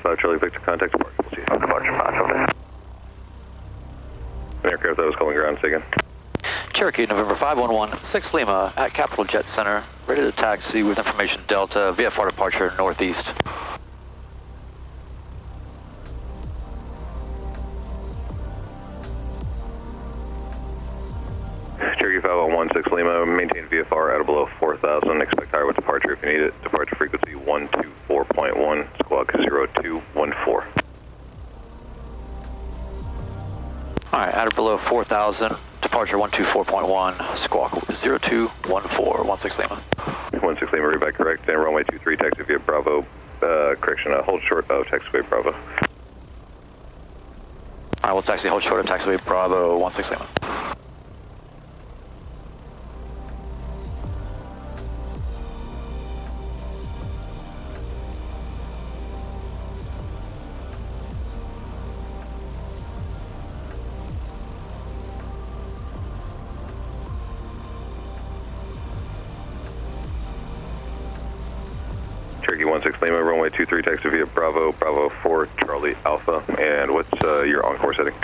Alpha, Charlie Victor, contact departure. We'll see you. Departure 5, okay. An aircraft that was calling ground, say again. Cherokee, November 511, Lima, at Capital Jet Center, ready to taxi with information Delta, VFR departure northeast. Cherokee 5116 Lima, maintain VFR at or below 4,000. Expect higher with departure if you need it. Departure frequency 124.1, squawk 0214. Alright, at or below 4,000, departure 124.1, squawk 0214, 16 Lima. 16 Lima, read back correct, and runway 23, taxi via Bravo, hold short of taxiway Bravo. Alright, we'll taxi, hold short of taxiway Bravo, 16 Lima. Cherokee 16 Lima, runway 23, taxi via Bravo, Bravo 4, Charlie Alpha, and what's your on-course setting?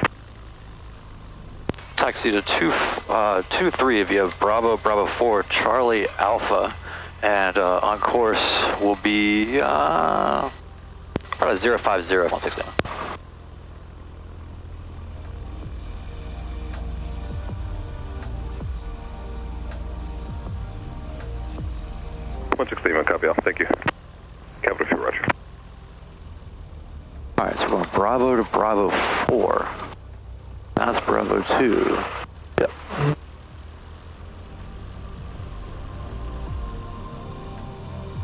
Taxi to 23 via Bravo, Bravo 4, Charlie Alpha, and on course will be probably 050, 16 Lima. Copy all. Thank you. Capital Fuel, roger. Alright, so we're going Bravo to Bravo 4. That's Bravo 2. Yep.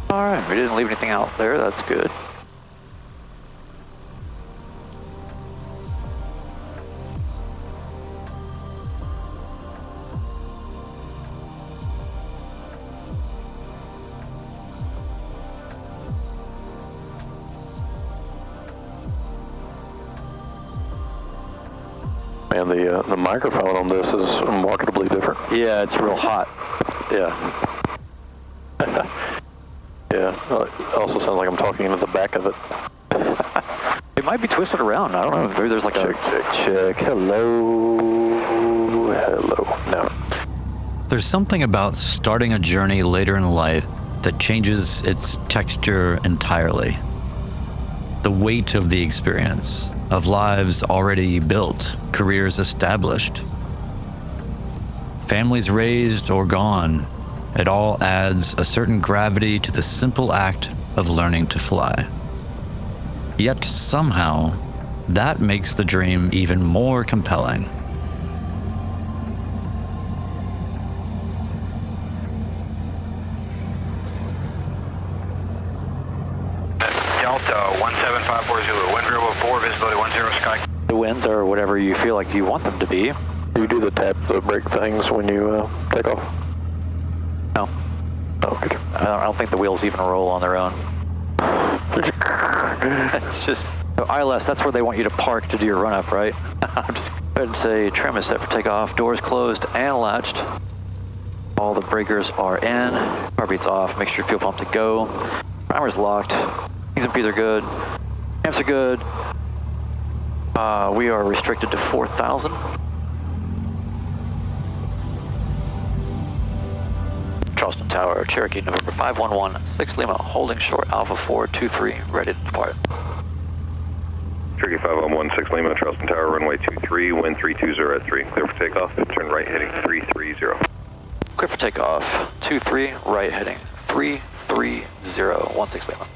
Alright, we didn't leave anything out there. That's good. And the microphone on this is markedly different. Yeah, it's real hot. Yeah. Yeah, it also sounds like I'm talking into the back of it. It might be twisted around. I don't know. Maybe there's like check. Hello. No. There's something about starting a journey later in life that changes its texture entirely. The weight of the experience, of lives already built, careers established, families raised or gone, it all adds a certain gravity to the simple act of learning to fly. Yet somehow, that makes the dream even more compelling. Delta 17540, wind variable 4, visibility 10 sky. the winds are whatever you feel like you want them to be. Do you do the tap the brake things when you take off? No. Oh, good. I don't think the wheels even roll on their own. It's just, so ILS, that's where they want you to park to do your run-up, right? I'm just going to say trim is set for takeoff, doors closed and latched. All the breakers are in, car beats off, make sure your fuel pump's to go. Primer's locked, T's and P's are good, amps are good. We are restricted to 4,000. Charleston Tower, Cherokee, November 511, Lima, holding short, Alpha 423, ready to depart. Cherokee 5116 Lima, Charleston Tower, runway 23, wind 320 at 3. Clear for takeoff, turn right heading 330. Clear for takeoff, 23, right heading 330, 16 Lima.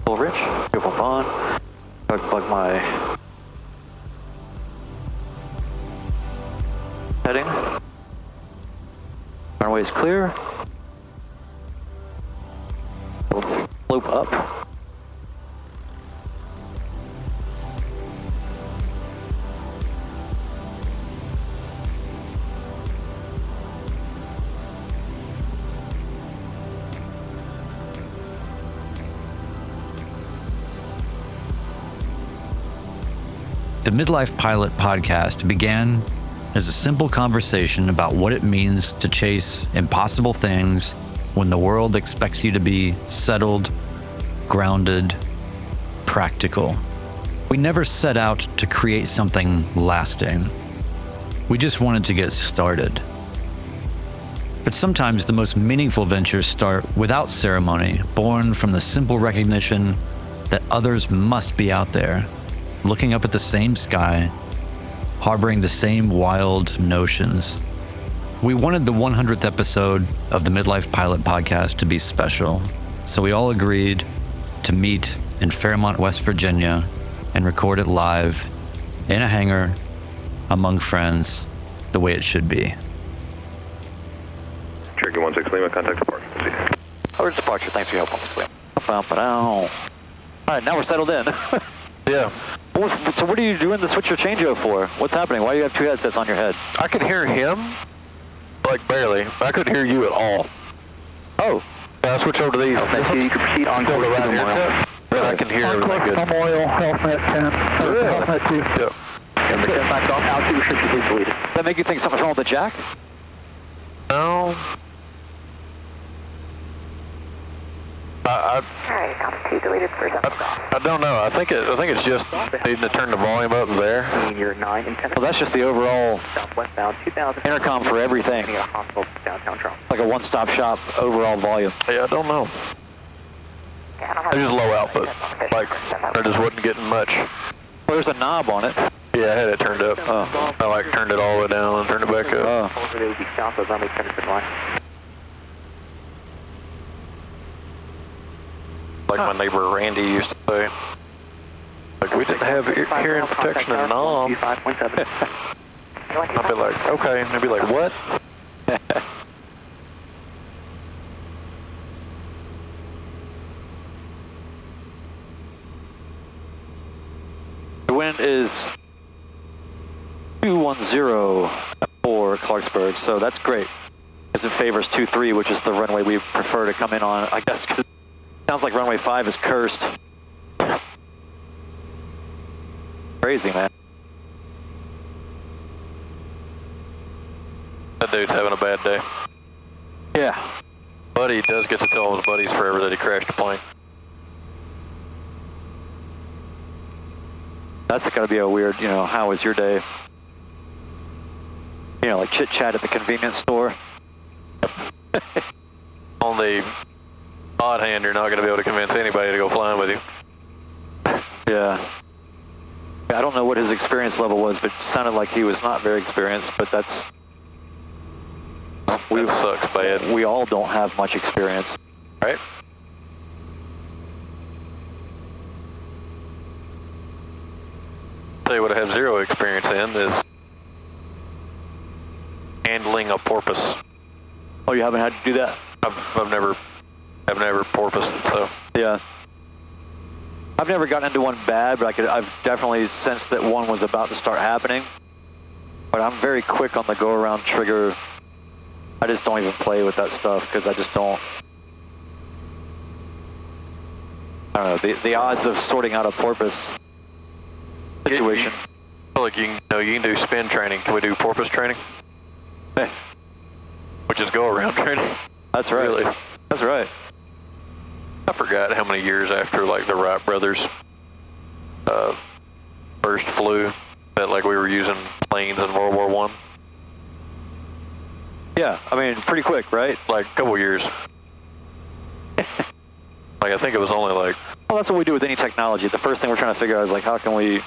Full rich, fuel pump on, plug my heading. Runway is clear. Slope up. The Midlife Pilot Podcast began as a simple conversation about what it means to chase impossible things when the world expects you to be settled, grounded, practical. We never set out to create something lasting. We just wanted to get started. But sometimes the most meaningful ventures start without ceremony, born from the simple recognition that others must be out there, looking up at the same sky, harboring the same wild notions. We wanted the 100th episode of the Midlife Pilot Podcast to be special, so we all agreed to meet in Fairmont, West Virginia, and record it live in a hangar among friends the way it should be. Cherokee 16 Lima, contact departure. Our departure, thanks for your help. All right, now we're settled in. Yeah. So what are you doing to switch your changeover for? What's happening? Why do you have two headsets on your head? I could hear him, like barely. I couldn't hear you at all. Oh. I switch over to these. So you can proceed on course right to here. mile. Then I can hear everything good. Oil, health net 10, health net 2. Yeah. And the back off, altitude restrictions is deleted. Does that make you think something's wrong with the jack? No. Alright, altitude deleted for I don't know. I think it's just needing to turn the volume up there. Between your 9 and 10. Well, that's just the overall Southwestbound 2000. intercom for everything. A hospital downtown Trump. Like a one-stop shop overall volume. Yeah, I don't know. It's just low output. Like, I just wasn't getting much. Well, there's a knob on it. Yeah, I had it turned up. Oh. I like turned it all the way down and turned it back up. Oh. Over to the south of runway 10 line. Like my neighbor Randy used to say. Like, we didn't have hearing protection in Nam. 5.7. I'd be like, okay. And they'd be like, what? The wind is 210 for Clarksburg, so that's great. Because it favors 23, which is the runway we prefer to come in on, I guess, because it sounds like runway 5 is cursed. Crazy, man. That dude's having a bad day. Yeah. Buddy does get to tell his buddies forever that he crashed a plane. That's got to be a weird, how was your day? Like chit-chat at the convenience store. On the odd hand, you're not going to be able to convince anybody to go flying with you. Yeah. I don't know what his experience level was, but it sounded like he was not very experienced, but that sucks bad. We all don't have much experience. Right? Tell you what I have zero experience in is handling a porpoise. Oh, you haven't had to do that? I've never porpoised, so. Yeah. I've never gotten into one bad, but I've definitely sensed that one was about to start happening. But I'm very quick on the go-around trigger. I just don't even play with that stuff because I just don't. I don't know, the odds of sorting out a porpoise situation. I feel like you can do spin training. Can we do porpoise training? Hey. Which is go-around training. That's right. Really? That's right. I forgot how many years after like the Wright brothers first flew that like we were using planes in World War I. Yeah, I mean, pretty quick, right? Like a couple years. Like I think it was only like. Well, that's what we do with any technology. The first thing we're trying to figure out is like, how can we,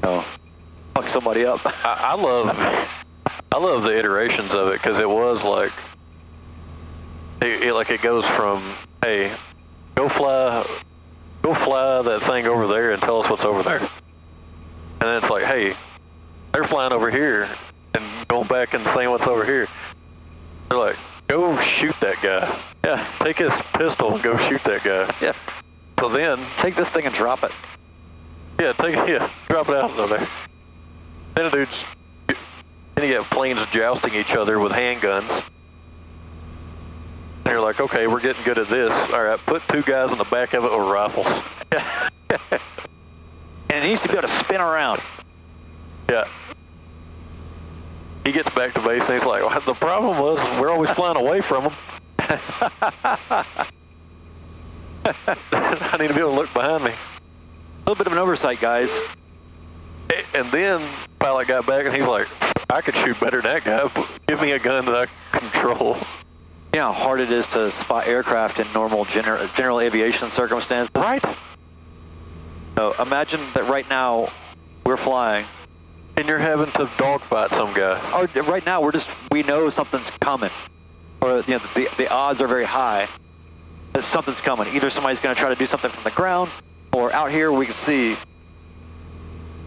fuck somebody up? I love the iterations of it because it was like, it goes from, hey, go fly that thing over there and tell us what's over there. And then it's like, hey, they're flying over here and going back and saying what's over here. They're like, go shoot that guy. Yeah, take his pistol and go shoot that guy. Yeah. So then, take this thing and drop it. Yeah, drop it out of there. Then then you have planes jousting each other with handguns. And you're like, okay, we're getting good at this. All right, put two guys in the back of it with rifles. And it needs to be able to spin around. Yeah. He gets back to base and he's like, well, the problem was we're always flying away from them. I need to be able to look behind me. A little bit of an oversight, guys. And then pilot got back and he's like, I could shoot better than that guy. Give me a gun that I control. You know how hard it is to spot aircraft in normal general aviation circumstances? Right? So imagine that right now we're flying. And you're having to dogfight some guy. Or right now we know something's coming. Or you know, the odds are very high that something's coming. Either somebody's going to try to do something from the ground, or out here we can see.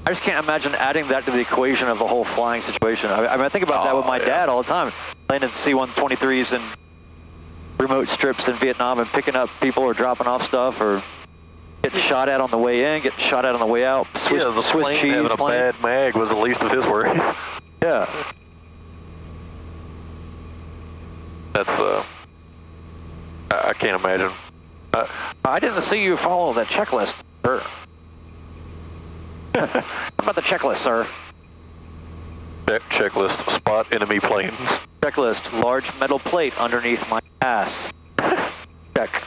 I just can't imagine adding that to the equation of the whole flying situation. I mean, I think about that with my dad all the time. Landing C-123s in remote strips in Vietnam and picking up people or dropping off stuff or getting shot at on the way in, getting shot at on the way out. The Swiss cheese having a bad mag was the least of his worries. Yeah. That's, I can't imagine. I didn't see you follow that checklist, sir. How about the checklist, sir? Checklist, spot enemy planes. Checklist, large metal plate underneath my ass. Check.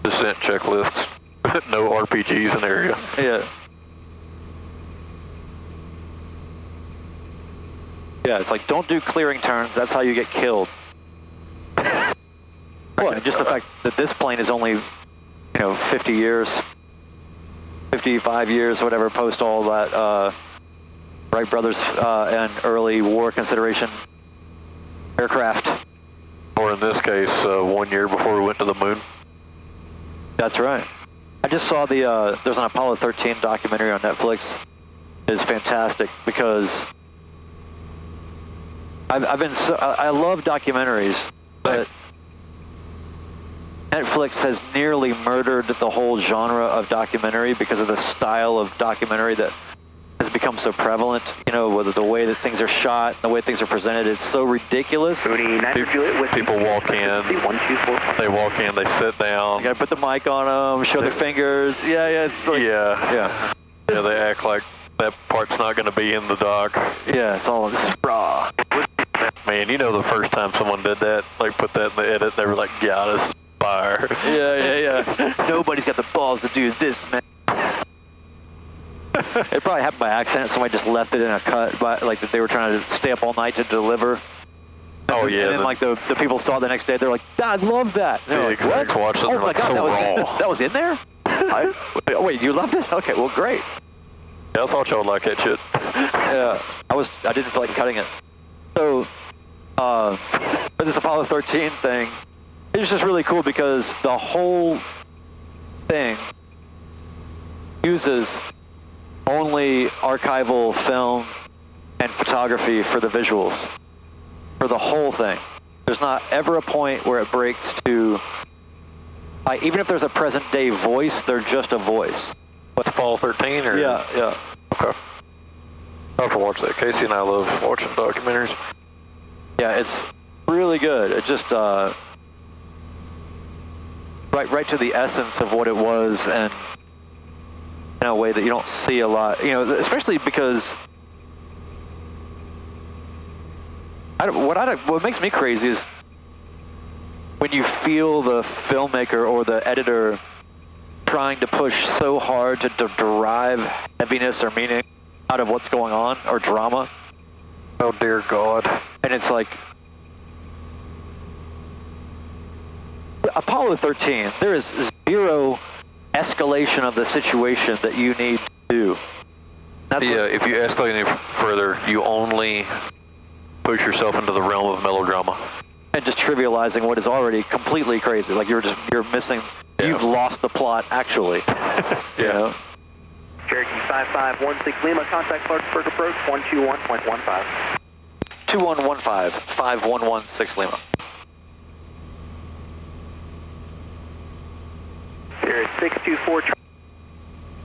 Descent checklist, no RPGs in area. Yeah. Yeah, it's like, don't do clearing turns, that's how you get killed. Well, just the fact that this plane is only, 50 years, 55 years, whatever, post all that Wright brothers and early war consideration aircraft. Or in this case, 1 year before we went to the moon. That's right. I just saw there's an Apollo 13 documentary on Netflix. It's fantastic because I love documentaries, but Netflix has nearly murdered the whole genre of documentary because of the style of documentary that has become so prevalent. Whether the way that things are shot, the way things are presented, it's so ridiculous. People walk in, they walk in, they sit down. You gotta put the mic on them, show their fingers. Yeah, it's like, yeah. They act like that part's not going to be in the doc. Yeah, it's all this is raw. Man, the first time someone did that, like put that in the edit, they were like, "God, this is fire." Yeah. Nobody's got the balls to do this, man. It probably happened by accident. Somebody just left it in a cut, like that they were trying to stay up all night to deliver. Oh yeah. And then like the people saw the next day, they're like, "I love that." The execs watched it. Oh my like, God, so that was in there. Wait, you loved it? Okay, well, great. Yeah, I thought y'all would like that shit. Yeah, I didn't feel like cutting it. So, for this Apollo 13 thing, it was just really cool because the whole thing uses only archival film and photography for the visuals, for the whole thing. There's not ever a point where it breaks to, even if there's a present day voice, they're just a voice. What's Apollo 13 or? Yeah. Okay. I'll have to watch that. Casey and I love watching documentaries. Yeah, it's really good. It just right to the essence of what it was, and in a way that you don't see a lot. Especially because what makes me crazy is when you feel the filmmaker or the editor trying to push so hard to derive heaviness or meaning out of what's going on, or drama. Oh dear God. And it's like, Apollo 13, there is zero escalation of the situation that you need to do. If you escalate any further, you only push yourself into the realm of melodrama. And just trivializing what is already completely crazy. Like you're missing, you've lost the plot actually. Yeah. Cherokee 5516 Lima, contact Clarksburg approach 121.15. 2115, 5116 Lima. Here is 624.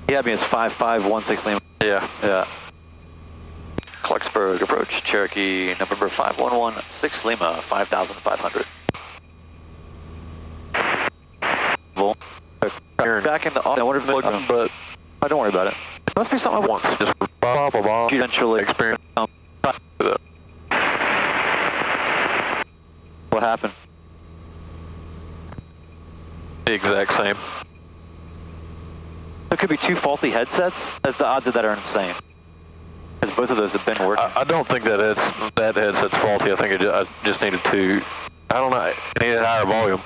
Yeah, I mean it's 5516 Lima. Yeah. Clarksburg approach, Cherokee, November 5116 Lima, 5500. Back in the office. I wonder if but don't worry about it. It must be something I want. Just blah blah blah. Eventually experience. What What happened? The exact same. There could be two faulty headsets. That's the odds of that are insane. Because both of those have been working. I don't think that headset's faulty. I think I just needed to. I don't know. It needed higher volume.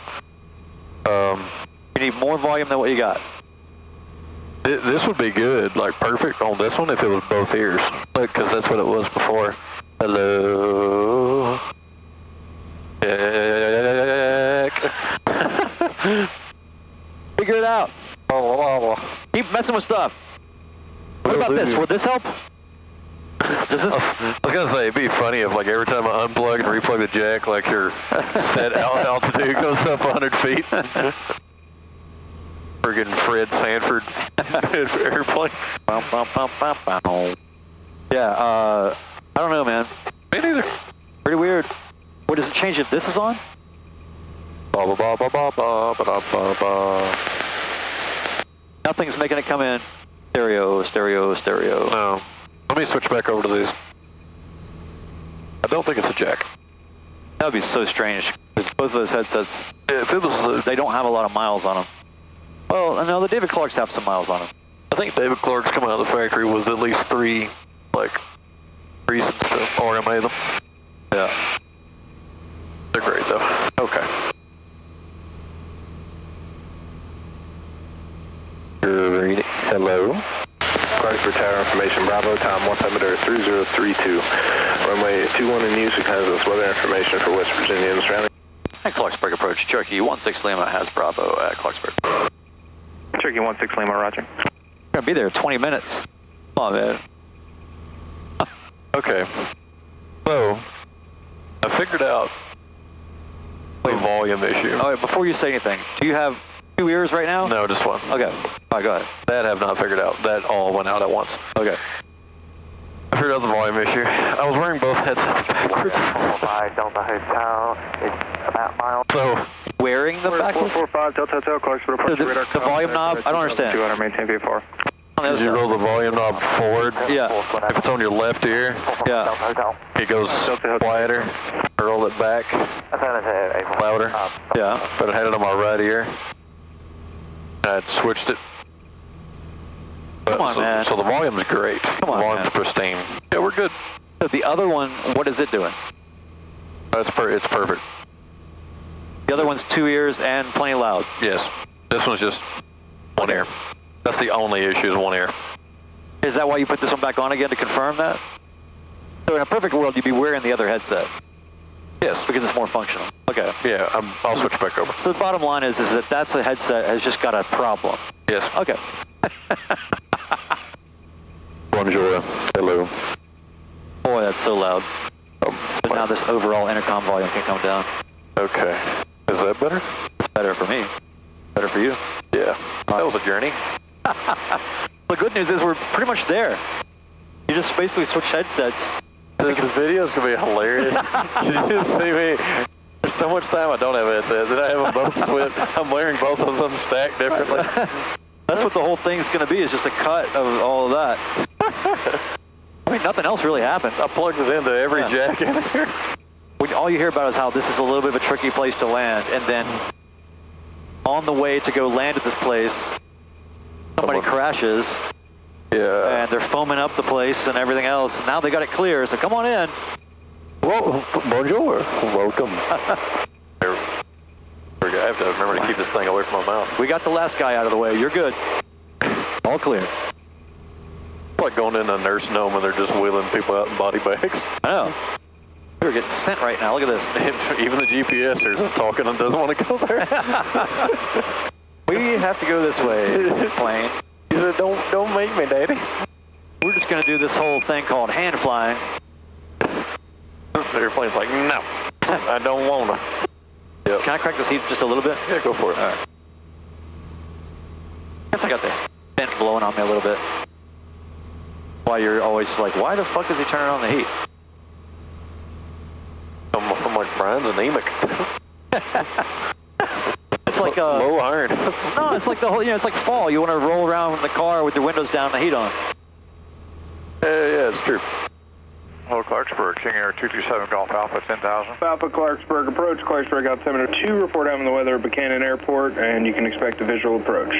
You need more volume than what you got. This would be good, like perfect on this one if it was both ears, because that's what it was before. Hello. Check. Figure it out. Keep messing with stuff. What about this? Would this help? Does this? I was gonna say it'd be funny if like every time I unplug and replug the jack, like your set altitude goes up 100 feet. Friggin' Fred Sanford airplane. Yeah. I don't know, man. Me neither. Pretty weird. What does it change if this is on? Ba ba ba ba ba ba ba ba ba. Nothing's making it come in. Stereo, stereo, stereo. No. Let me switch back over to these. I don't think it's a jack. That would be so strange. Because both of those headsets, If it was, they don't have a lot of miles on them. Well, no, the David Clarks have some miles on them. I think David Clark's coming out of the factory with at least 3, like, reasons to RMA them. Yeah. They're great though. Okay. Great. Hello. For tower information, Bravo, time 1 altimeter 3032. Runway 21 in use, it has us weather information for West Virginia and surrounding. At Clarksburg approach, Cherokee 16 Lima has Bravo at Clarksburg. Cherokee 16 Lima, roger. We're going to be there 20 minutes. Come on, man. Okay. So, I figured out the volume issue. All right, before you say anything, do you have 2 ears right now? No, just one. Okay. All right, go ahead. That I have not figured out. That all went out at once. Okay. I figured out the volume issue. I was wearing both headsets backwards. Delta Hotel, it's about miles. So, Wearing them backwards? 445 Delta Hotel, Clarksburg approach So radar. the volume knob, I don't understand. 200, maintain VFR. On the other did you side. roll the volume knob forward? Yeah. If it's on your left ear, Yeah. it goes quieter. I roll it back louder. Yeah. But I had it on my right ear. I switched it. But, Come on, man. So the volume's great. Come on, the volume's man. pristine. Yeah, we're good. So the other one, what is it doing? It's perfect. The other one's 2 ears and plenty loud. Yes. This one's just one ear. That's the only issue is one ear. Is that why you put this one back on again to confirm that? So in a perfect world, you'd be wearing the other headset. Yes. Because it's more functional. Okay. Yeah, I'll switch back over. So the bottom line is that that's the headset has just got a problem. Yes. Okay. Bonjour. Hello. Boy, that's so loud. So now this overall intercom volume can come down. Okay. Is that better? It's better for me. Better for you. Yeah. That was a journey. The good news is we're pretty much there. You just basically switch headsets. The video's going to be hilarious. You just see me. There's so much time I don't have headsets, and I have them both switched. I'm wearing both of them stacked differently. That's what the whole thing's going to be, is just a cut of all of that. I mean, nothing else really happened. I plugged it into every jack in there. All you hear about is how this is a little bit of a tricky place to land, and then on the way to go land at this place, somebody crashes, and they're foaming up the place and everything else, and now they got it clear, so come on in. Whoa, bonjour. Welcome. I have to remember to keep this thing away from my mouth. We got the last guy out of the way. You're good. All clear. It's like going in a nursing home and they're just wheeling people out in body bags. I know. We're getting sent right now. Look at this. Even the GPS is just talking and doesn't want to go there. We have to go this way, plane. He said, don't make me, Daddy. We're just going to do this whole thing called hand flying. The airplane's like, no, I don't want to. Yep. Can I crank this heat just a little bit? Yeah, go for it. All right. I guess I got the vent blowing on me a little bit. Why you're always like, why the fuck is he turning on the heat? I'm like, Brian's anemic. It's like low iron. No, it's like the whole, it's like fall. You want to roll around in the car with your windows down and the heat on. Yeah, it's true. Hello, Clarksburg. King Air 227 Golf Alpha 10,000. Alpha Clarksburg approach. Clarksburg altimeter 2. Report having the weather at Buchanan Airport, and you can expect a visual approach.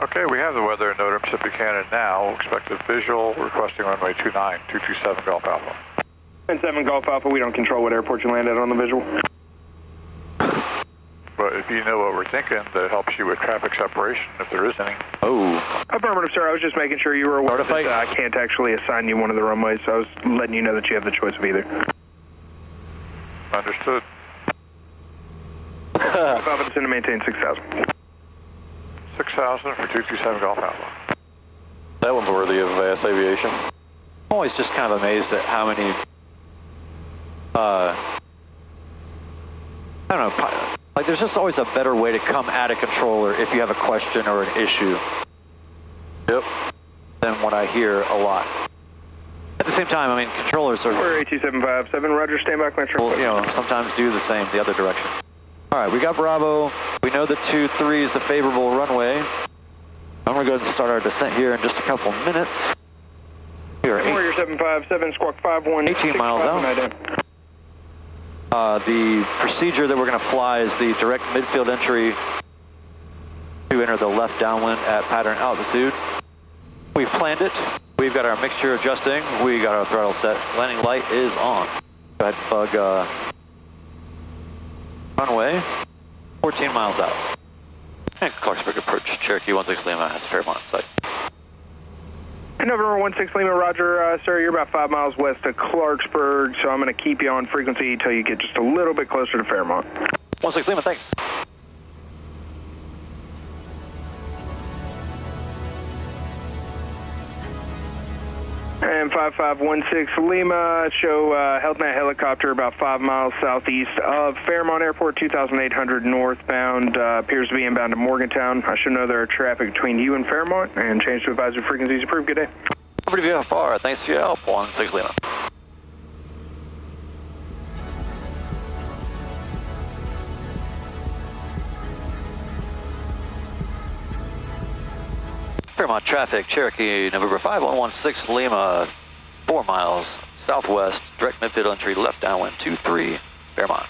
Okay, we have the weather and NOTAMs at Buchanan now. Expected visual, requesting runway 29, 227 Golf Alpha. 10-7 Golf Alpha, we don't control what airport you land at on the visual. But if you know what we're thinking, that helps you with traffic separation, if there is any. Oh. Affirmative, sir. I was just making sure you were aware that I can't actually assign you one of the runways, so I was letting you know that you have the choice of either. Understood. Golf Alpha, descend to maintain 6,000. 6,000 for 227 Golf Alpha. That one's worthy of Aviation. I'm always just kind of amazed at how many, I don't know, like there's just always a better way to come at a controller if you have a question or an issue. Yep. Than what I hear a lot. At the same time, I mean, controllers are... We're 82757, roger, stand by, metro. Well, you know, sometimes do the same the other direction. All right, we got Bravo. We know that 23 is the favorable runway. I'm going to go ahead and start our descent here in just a couple minutes. We are Warrior 757, squawk 51. 18 miles out. The procedure that we're going to fly is the direct midfield entry to enter the left downwind at pattern altitude. We've planned it. We've got our mixture adjusting. We got our throttle set. Landing light is on. Go ahead and bug runway 14 miles out. And Clarksburg approach, Cherokee 16 Lima, that's Fairmont site. November 16 Lima, roger, sir, you're about 5 miles west of Clarksburg, so I'm going to keep you on frequency until you get just a little bit closer to Fairmont. 16 Lima, thanks. And 5516 Lima, show HealthNet helicopter about 5 miles southeast of Fairmont Airport, 2800 northbound, appears to be inbound to Morgantown. I should know there are traffic between you and Fairmont, and change to advisory frequencies approved. Good day. Over to VFR, thanks for your help, 16 Lima. Fairmont traffic, Cherokee, November 5116 Lima, 4 miles southwest, direct midfield entry, left downwind, 23, Fairmont.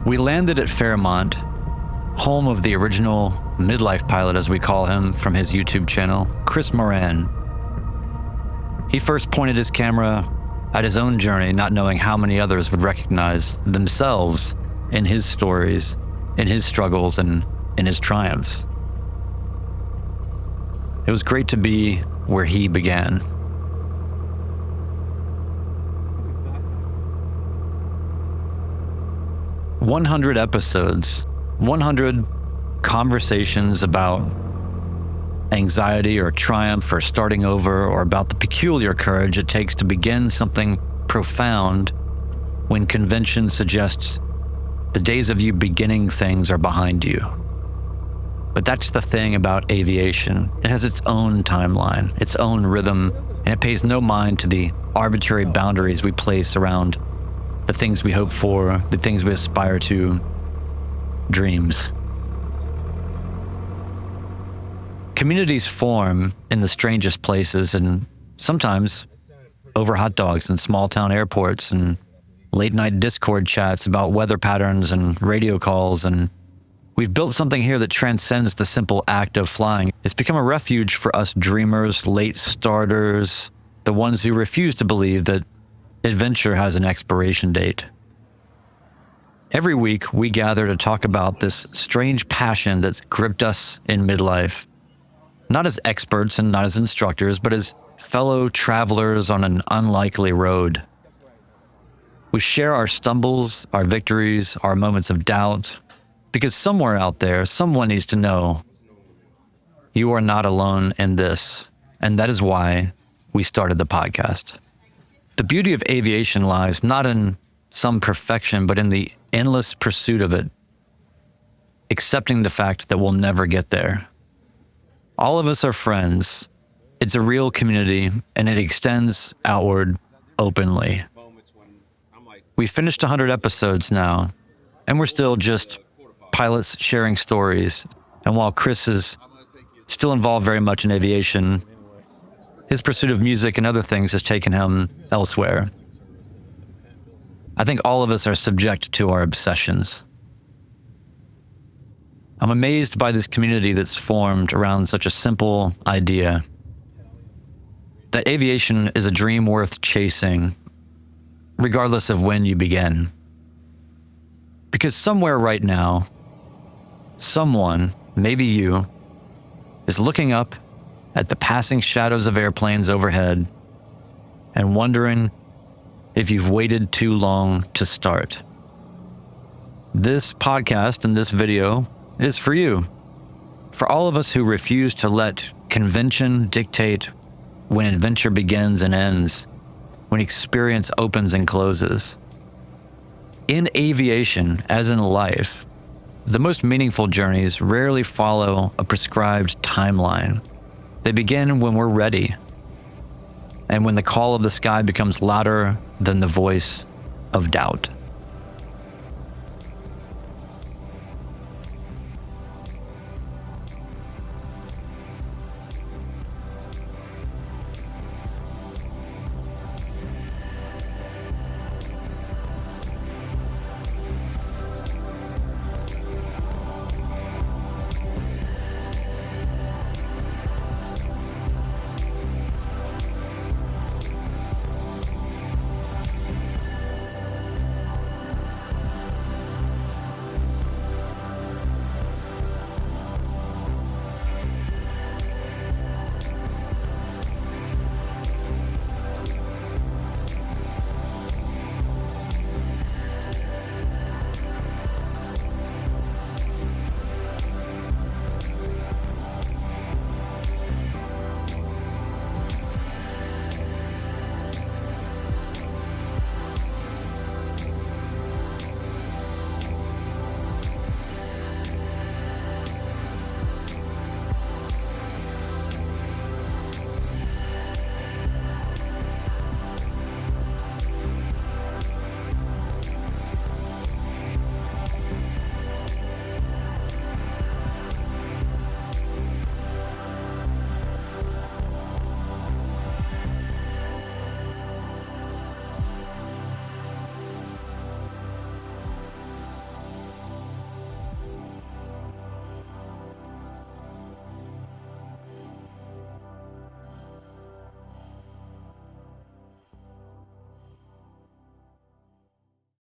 We landed at Fairmont, home of the original Midlife Pilot, as we call him, from his YouTube channel, Chris Moran. He first pointed his camera at his own journey, not knowing how many others would recognize themselves in his stories, in his struggles, and in his triumphs. It was great to be where he began. ...100 episodes, 100 conversations about anxiety or triumph or starting over, or about the peculiar courage it takes to begin something profound when convention suggests the days of you beginning things are behind you. But that's the thing about aviation. It has its own timeline, its own rhythm, and it pays no mind to the arbitrary boundaries we place around the things we hope for, the things we aspire to, dreams. Communities form in the strangest places, and sometimes over hot dogs in small town airports and late night Discord chats about weather patterns and radio calls. And we've built something here that transcends the simple act of flying. It's become a refuge for us dreamers, late starters, the ones who refuse to believe that adventure has an expiration date. Every week, we gather to talk about this strange passion that's gripped us in midlife. Not as experts and not as instructors, but as fellow travelers on an unlikely road. We share our stumbles, our victories, our moments of doubt, because somewhere out there, someone needs to know you are not alone in this, and that is why we started the podcast. The beauty of aviation lies not in some perfection, but in the endless pursuit of it, accepting the fact that we'll never get there. All of us are friends. It's a real community, and it extends outward openly. We've finished 100 episodes now, and we're still just pilots sharing stories. And while Chris is still involved very much in aviation, his pursuit of music and other things has taken him elsewhere. I think all of us are subject to our obsessions. I'm amazed by this community that's formed around such a simple idea, that aviation is a dream worth chasing, regardless of when you begin. Because somewhere right now, someone, maybe you, is looking up at the passing shadows of airplanes overhead and wondering if you've waited too long to start. This podcast and this video is for you. For all of us who refuse to let convention dictate when adventure begins and ends, when experience opens and closes. In aviation, as in life, the most meaningful journeys rarely follow a prescribed timeline. They begin when we're ready, and when the call of the sky becomes louder than the voice of doubt.